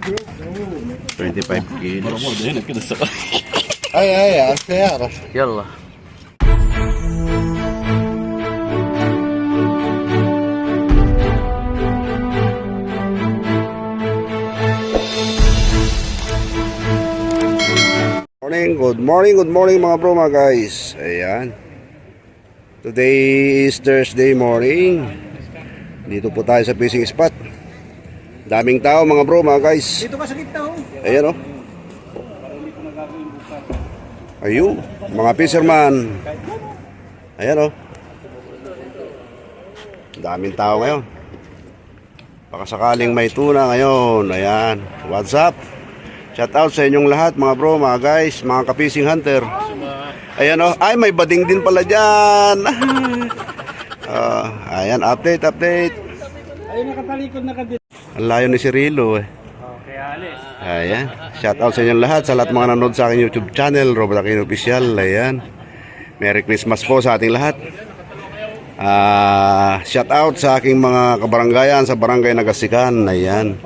25 kilos. اي السيارة. يلا. Good morning mga bro, mga guys. Ayan. Today is Thursday morning. Dito po tayo sa fishing spot. Daming tao mga bro, mga guys. Dito ka sa gitna oh. Ayan oh. Ayun, mga fisherman. Ayan oh. Daming tao ngayon. Baka sakaling may tuna ngayon. Ayan. What's up? Shout out sa inyong lahat mga bro, mga guys, mga ka-fishing hunter. Ayan oh. Ay, may bading din pala dyan. Ayan, update. Ayun, nakatalikod na ka dito. Ang layo ni Cirilo eh. Okay, alis. Ayan. Shout out sa inyong lahat, sa lahat mga nanood sa aking YouTube channel, Robert Aquino Official. Ayan. Merry Christmas po sa ating lahat. Shout out sa aking mga kabaranggayan sa barangay Nagasikan. Ayan.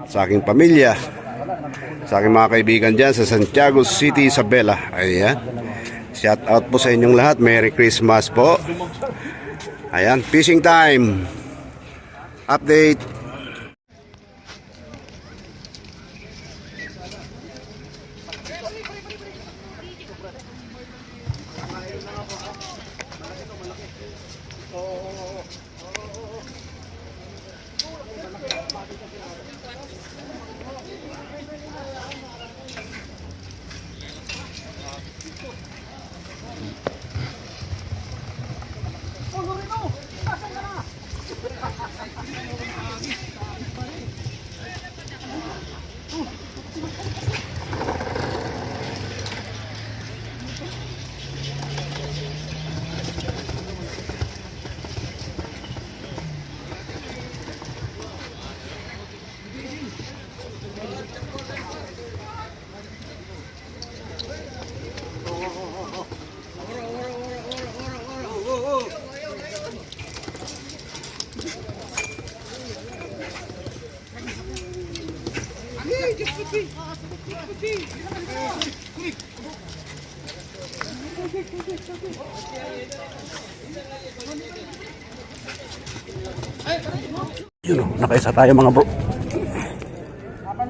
Sa aking pamilya. Sa aking mga kaibigan dyan sa Santiago City, Isabela. Ayan. Shout out po sa inyong lahat. Merry Christmas po. Ayan. Fishing time. Update. Yun o, nakaisa tayo mga bro.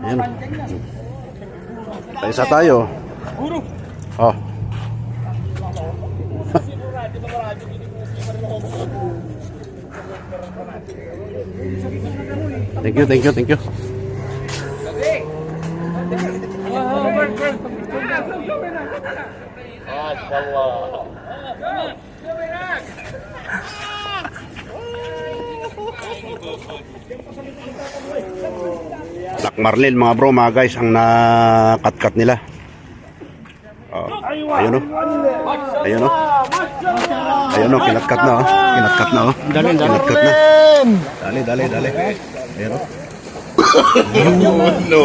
Ayan o. Nakaisa tayo. Oh. Thank you. Black Marlin mga bro, mga guys, ang nakat-kat nila. Ayun o. Ayun o, kinat-kat na o. Kinat-kat na o. Dali. Ayun o. No.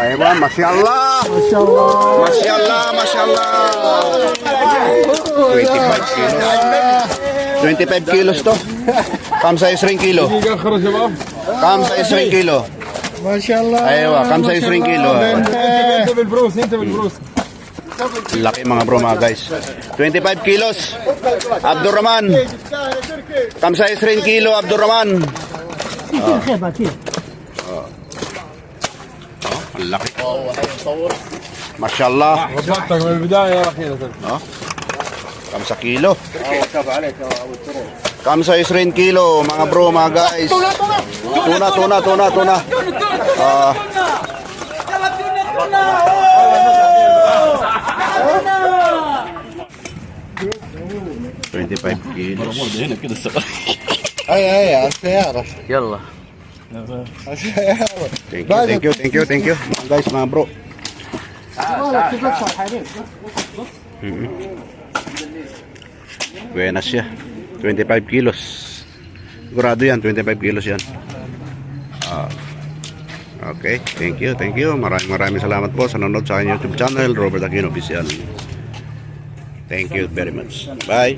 Ayun, masyaallah. 25 kilos to. Kam size ring kilo. Mashallah. Aywa, kam size ring kilo. انت بالبروس. Laki mga bro, mga guys. 25 kilos. Abdurrahman. Kam size ring kilo, Abdurrahman. Ang laki. Mashallah. وضعتك من البدايه يا اخي. Kam sa kilo. Kam size ring kilo, mga bro, mga guys. Tuna. 25 kilos. اي السياره. يلا. السياره. Thank you. Mga guys, mga bro. Buenas siya. 25 kilos. Sigurado yan, 25 kilos yan. Okay, thank you. Maraming salamat po sa nanonood sa aking YouTube channel, Robert Aquino Official. Thank you very much. Bye.